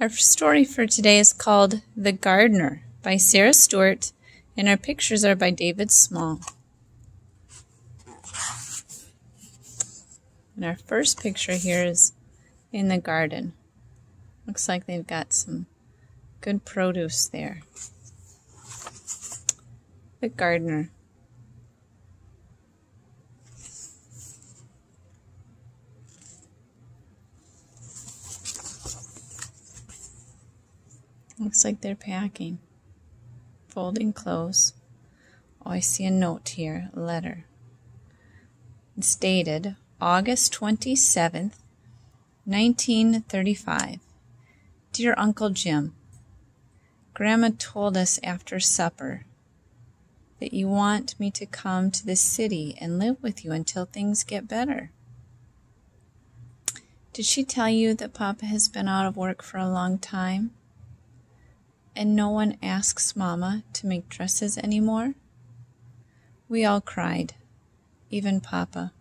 Our story for today is called The Gardener by Sarah Stewart, and our pictures are by David Small. And our first picture here is in the garden. Looks like they've got some good produce there. The Gardener. Looks like they're packing, folding clothes. Oh, I see a note here, a letter. It's dated August 27th, 1935. Dear Uncle Jim, Grandma told us after supper that you want me to come to the city and live with you until things get better. Did she tell you that Papa has been out of work for a long time? And no one asks Mama to make dresses anymore? We all cried, even Papa.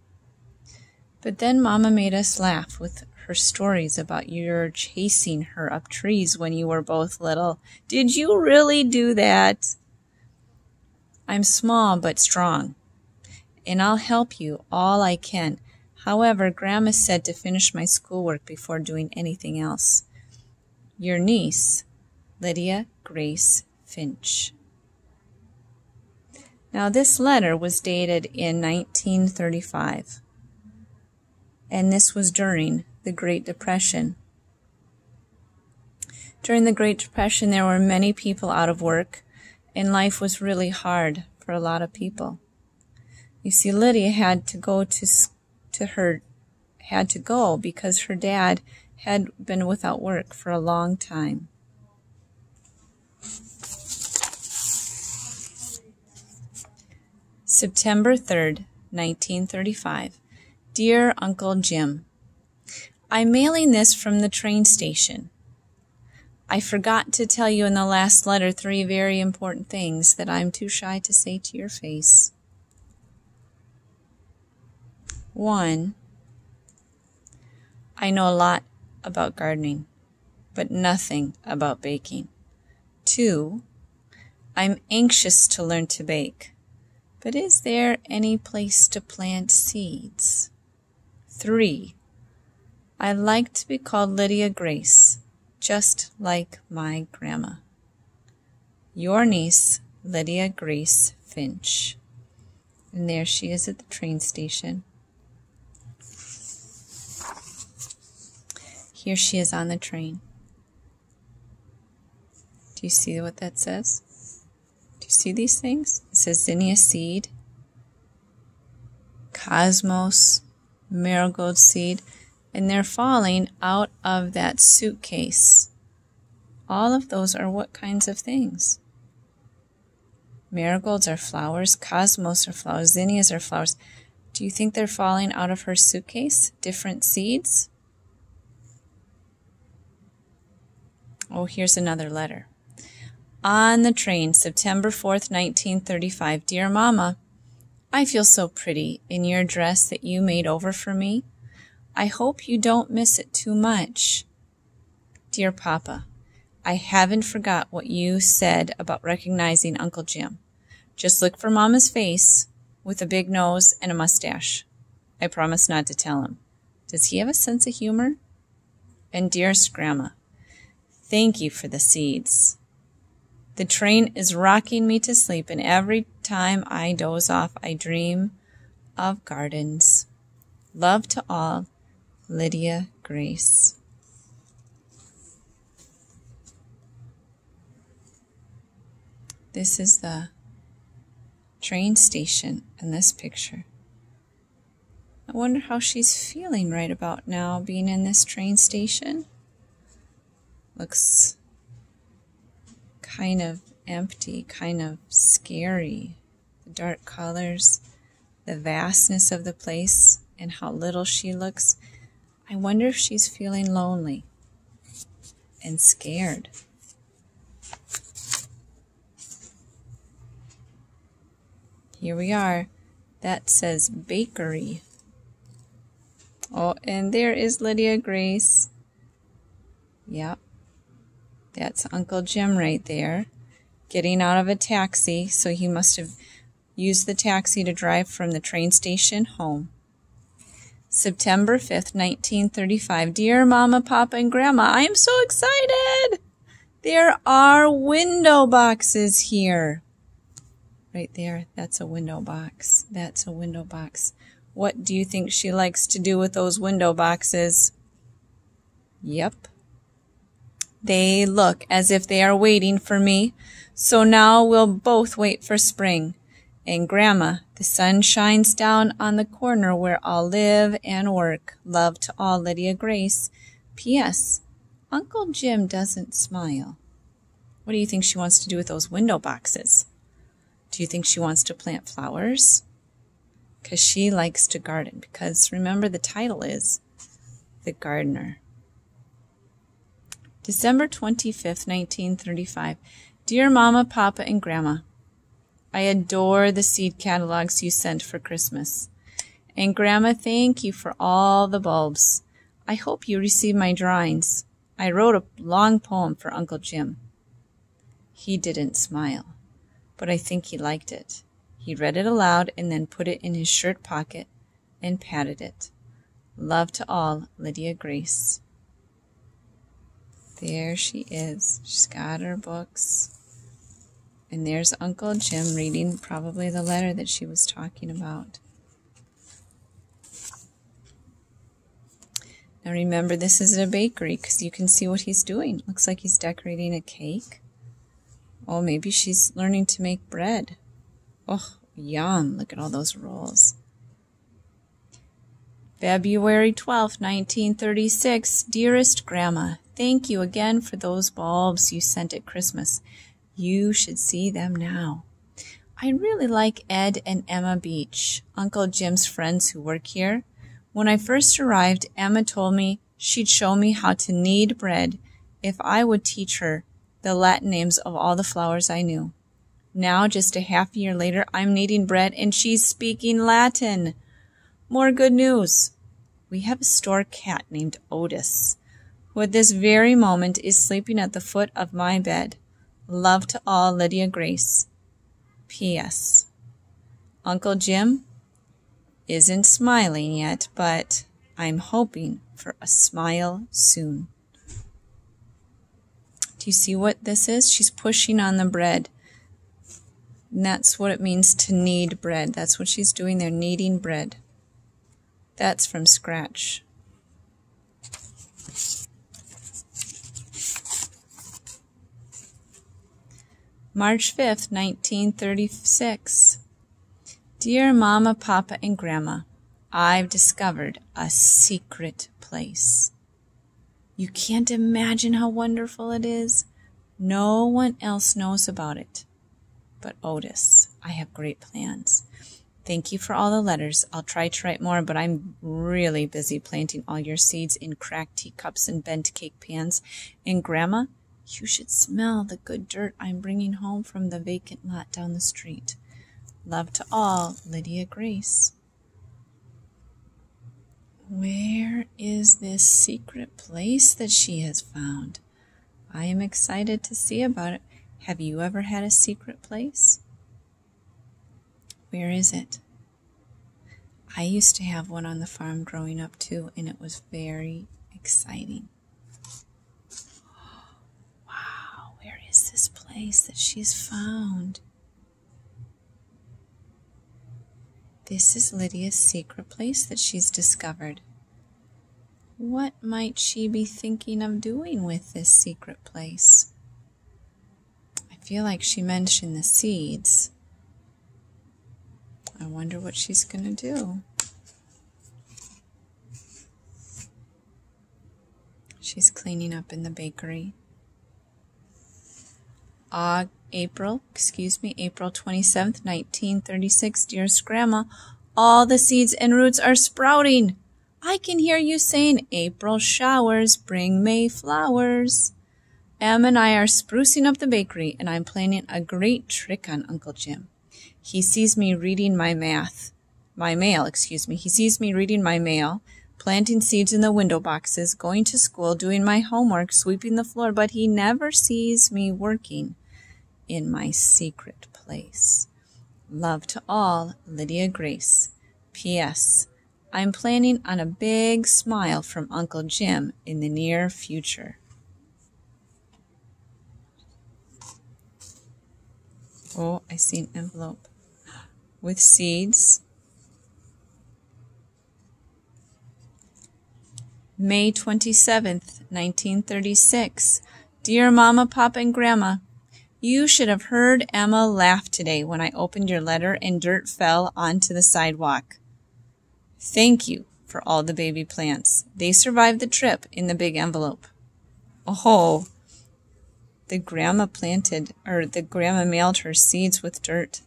But then Mama made us laugh with her stories about your chasing her up trees when you were both little. Did you really do that? I'm small but strong, and I'll help you all I can. However, Grandma said to finish my schoolwork before doing anything else. Your niece, Lydia Grace Finch. Now this letter was dated in 1935, and this was during the Great Depression. During the Great Depression, there were many people out of work, and life was really hard for a lot of people. You see, Lydia had to go because her dad had been without work for a long time. September 3rd, 1935. Dear Uncle Jim, I'm mailing this from the train station. I forgot to tell you in the last letter 3 very important things that I'm too shy to say to your face. 1. I know a lot about gardening, but nothing about baking. 2. I'm anxious to learn to bake, but is there any place to plant seeds? 3. I like to be called Lydia Grace, just like my grandma. Your niece, Lydia Grace Finch. And there she is at the train station. Here she is on the train. Do you see what that says? Do you see these things? It says zinnia seed, cosmos, marigold seed, and they're falling out of that suitcase. All of those are what kinds of things? Marigolds are flowers, cosmos are flowers, zinnias are flowers. Do you think they're falling out of her suitcase? Different seeds? Oh, here's another letter. On the train, September 4th, 1935. Dear Mama, I feel so pretty in your dress that you made over for me. I hope you don't miss it too much. Dear Papa, I haven't forgot what you said about recognizing Uncle Jim. Just look for Mama's face with a big nose and a mustache. I promise not to tell him. Does he have a sense of humor? And dearest Grandma, thank you for the seeds. The train is rocking me to sleep, and every time I doze off, I dream of gardens. Love to all, Lydia Grace. This is the train station in this picture. I wonder how she's feeling right about now, being in this train station. Looks kind of empty, kind of scary. The dark colors, the vastness of the place, and how little she looks. I wonder if she's feeling lonely and scared. Here we are. That says bakery. Oh, and there is Lydia Grace. Yep. That's Uncle Jim right there, getting out of a taxi, so he must have used the taxi to drive from the train station home. September 5th, 1935. Dear Mama, Papa, and Grandma, I am so excited! There are window boxes here. Right there, that's a window box. That's a window box. What do you think she likes to do with those window boxes? Yep. They look as if they are waiting for me. So now we'll both wait for spring. And Grandma, the sun shines down on the corner where I'll live and work. Love to all, Lydia Grace. P.S. Uncle Jim doesn't smile. What do you think she wants to do with those window boxes? Do you think she wants to plant flowers? Because she likes to garden. Because remember, the title is The Gardener. December 25th, 1935. Dear Mama, Papa, and Grandma, I adore the seed catalogs you sent for Christmas. And Grandma, thank you for all the bulbs. I hope you received my drawings. I wrote a long poem for Uncle Jim. He didn't smile, but I think he liked it. He read it aloud and then put it in his shirt pocket and patted it. Love to all, Lydia Grace. There she is. She's got her books. And there's Uncle Jim reading probably the letter that she was talking about. Now remember, this is a bakery because you can see what he's doing. Looks like he's decorating a cake. Oh, maybe she's learning to make bread. Oh, yum. Look at all those rolls. February 12th, 1936. Dearest Grandma, thank you again for those bulbs you sent at Christmas. You should see them now. I really like Ed and Emma Beach, Uncle Jim's friends who work here. When I first arrived, Emma told me she'd show me how to knead bread if I would teach her the Latin names of all the flowers I knew. Now, just a half year later, I'm kneading bread and she's speaking Latin. More good news. We have a store cat named Otis, who at this very moment is sleeping at the foot of my bed. Love to all, Lydia Grace. P.S. Uncle Jim isn't smiling yet, but I'm hoping for a smile soon. Do you see what this is? She's pushing on the bread. And that's what it means to knead bread. That's what she's doing there, kneading bread. That's from scratch. March 5th, 1936. Dear Mama, Papa, and Grandma, I've discovered a secret place. You can't imagine how wonderful it is. No one else knows about it. But Otis, I have great plans. Thank you for all the letters. I'll try to write more, but I'm really busy planting all your seeds in cracked teacups and bent cake pans. And Grandma, you should smell the good dirt I'm bringing home from the vacant lot down the street. Love to all, Lydia Grace. Where is this secret place that she has found? I am excited to see about it. Have you ever had a secret place? Where is it? I used to have one on the farm growing up too, and it was very exciting. Wow, where is this place that she's found? This is Lydia's secret place that she's discovered. What might she be thinking of doing with this secret place? I feel like she mentioned the seeds. I wonder what she's going to do. She's cleaning up in the bakery. April 27th, 1936. Dearest Grandma, all the seeds and roots are sprouting. I can hear you saying, April showers bring May flowers. Em and I are sprucing up the bakery, and I'm planning a great trick on Uncle Jim. He sees me reading He sees me reading my mail, planting seeds in the window boxes, going to school, doing my homework, sweeping the floor, but he never sees me working in my secret place. Love to all, Lydia Grace. P.S. I'm planning on a big smile from Uncle Jim in the near future. Oh, I see an envelope with seeds. May 27th, 1936. Dear Mama, Papa, and Grandma, you should have heard Emma laugh today when I opened your letter and dirt fell onto the sidewalk. Thank you for all the baby plants. They survived the trip in the big envelope. Oh, the grandma mailed her seeds with dirt.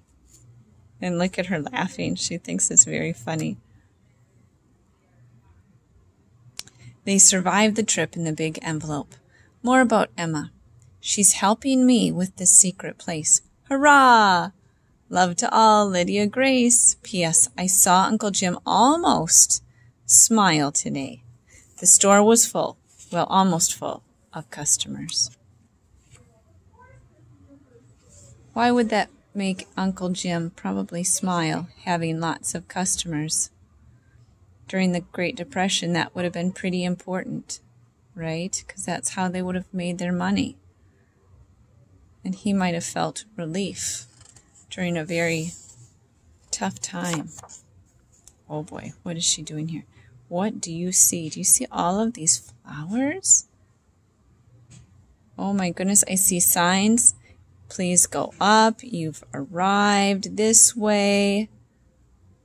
And look at her laughing. She thinks it's very funny. They survived the trip in the big envelope. More about Emma. She's helping me with this secret place. Hurrah! Love to all, Lydia Grace. P.S. I saw Uncle Jim almost smile today. The store was full, well, almost full, of customers. Why would that make Uncle Jim probably smile, having lots of customers? During the Great Depression, that would have been pretty important, right? Because that's how they would have made their money. And he might have felt relief during a very tough time. Oh boy, what is she doing here? What do you see? Do you see all of these flowers? Oh my goodness, I see signs. Please go up. You've arrived this way.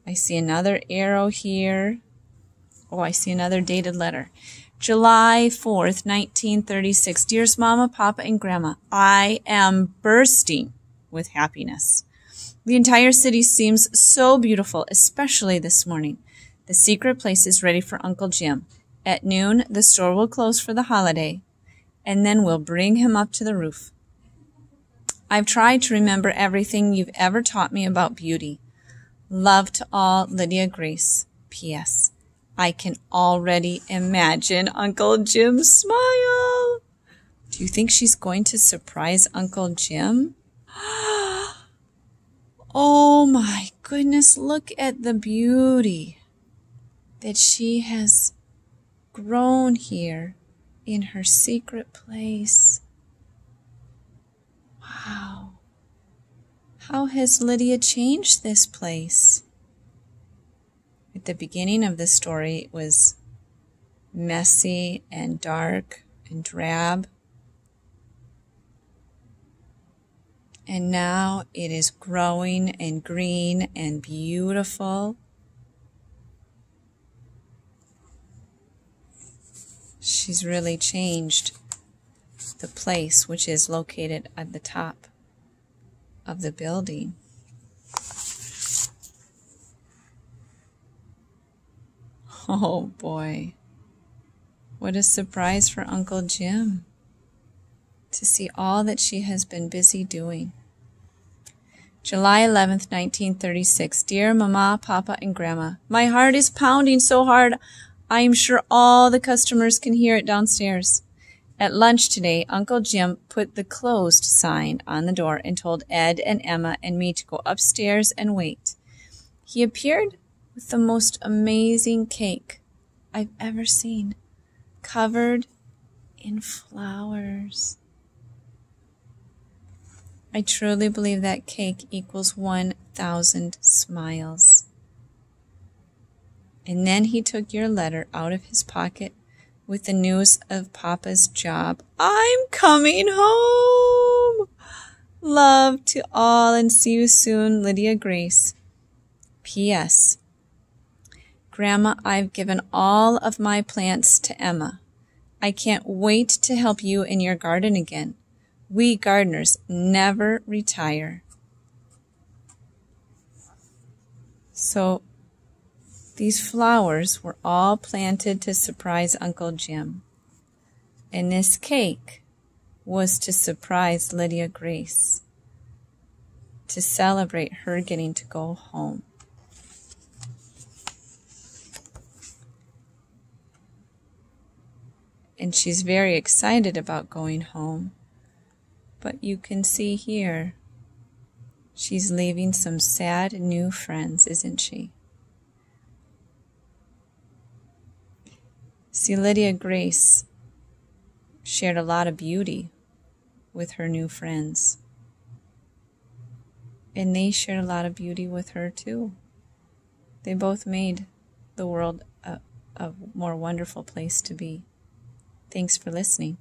I see another arrow here. Oh, I see another dated letter. July 4th, 1936. Dearest Mama, Papa, and Grandma, I am bursting with happiness. The entire city seems so beautiful, especially this morning. The secret place is ready for Uncle Jim. At noon, the store will close for the holiday, and then we'll bring him up to the roof. I've tried to remember everything you've ever taught me about beauty. Love to all, Lydia Grace. P.S. I can already imagine Uncle Jim's smile. Do you think she's going to surprise Uncle Jim? Oh my goodness, look at the beauty that she has grown here in her secret place. Wow. How has Lydia changed this place? At the beginning of the story, it was messy and dark and drab. And now it is growing and green and beautiful. She's really changed the place, which is located at the top of the building. Oh boy, what a surprise for Uncle Jim to see all that she has been busy doing. July 11th, 1936. Dear Mama, Papa, and Grandma, my heart is pounding so hard I am sure all the customers can hear it downstairs. At lunch today, Uncle Jim put the closed sign on the door and told Ed and Emma and me to go upstairs and wait. He appeared with the most amazing cake I've ever seen, covered in flowers. I truly believe that cake equals 1,000 smiles. And then he took your letter out of his pocket with the news of Papa's job. I'm coming home! Love to all and see you soon, Lydia Grace. P.S. Grandma, I've given all of my plants to Emma. I can't wait to help you in your garden again. We gardeners never retire. So these flowers were all planted to surprise Uncle Jim. And this cake was to surprise Lydia Grace, to celebrate her getting to go home. and she's very excited about going home. But you can see here, she's leaving some sad new friends, isn't she? See, Lydia Grace shared a lot of beauty with her new friends. And they shared a lot of beauty with her too. They both made the world a more wonderful place to be. Thanks for listening.